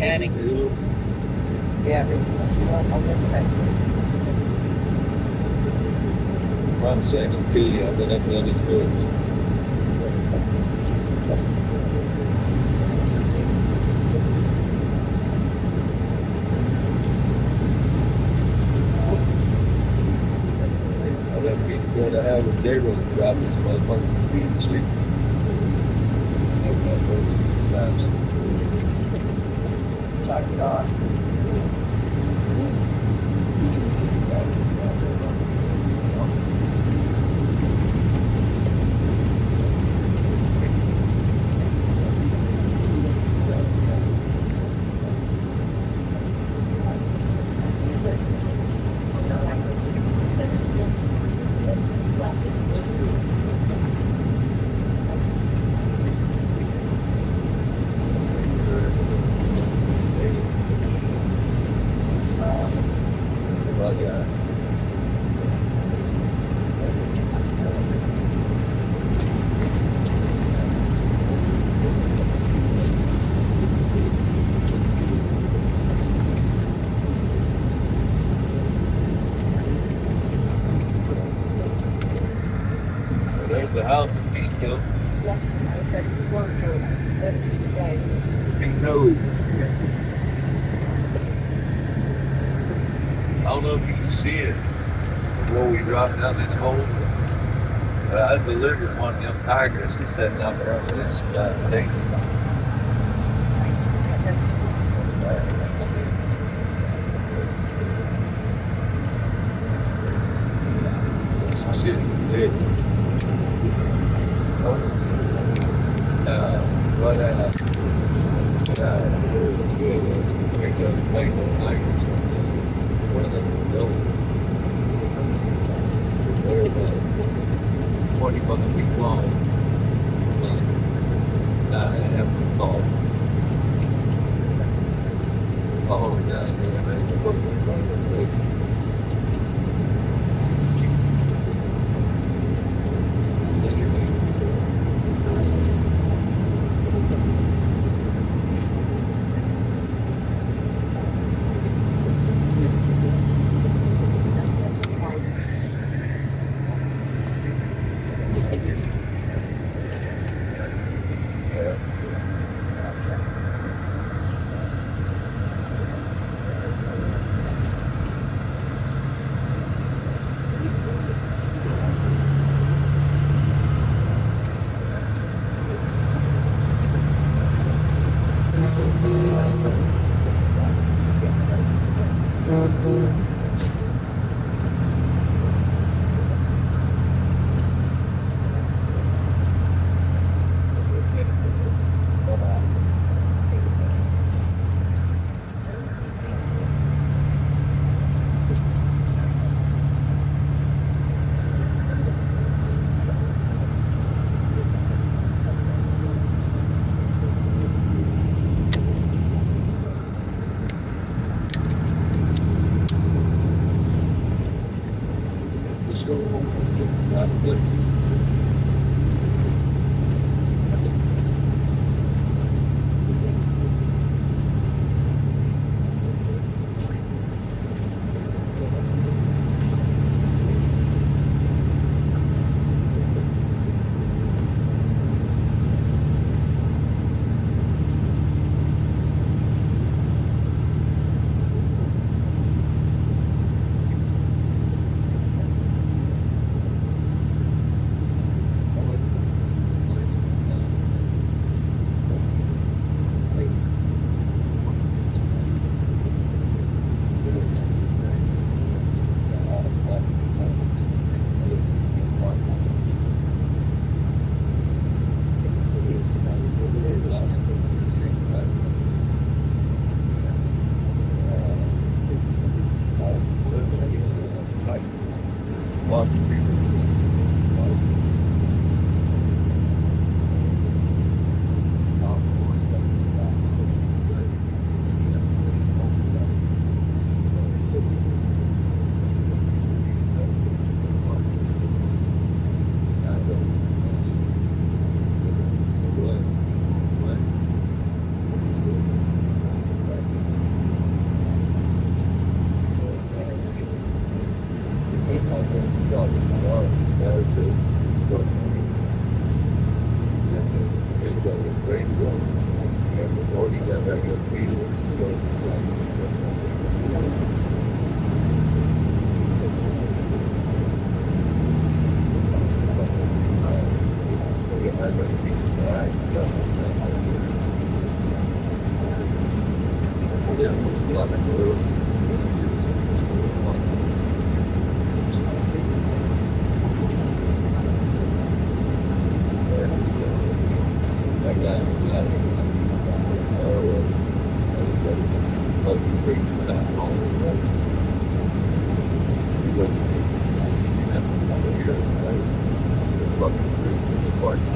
Cincinnati. Yeah. From second P, I've been up there these roads. I'll have to go to have a J-road drop this motherfucker beat and sleep. I've got those 2 times. Like Austin. Well, yeah. There's the house in Pink Hill. Left, I said, one for right. Pink Nose. I don't know if you can see it before we drop down in the hole. But I delivered one of them tigers he's setting out there on this station. I said, Some shit he did. But it's good. It's picked up and played those tigers. One of them was built. They're about 20 fucking feet long. 9.5 feet tall. All the down here, man. The book in front of this thing. It's literally. Yeah. Let's go home. Not a place. Fucking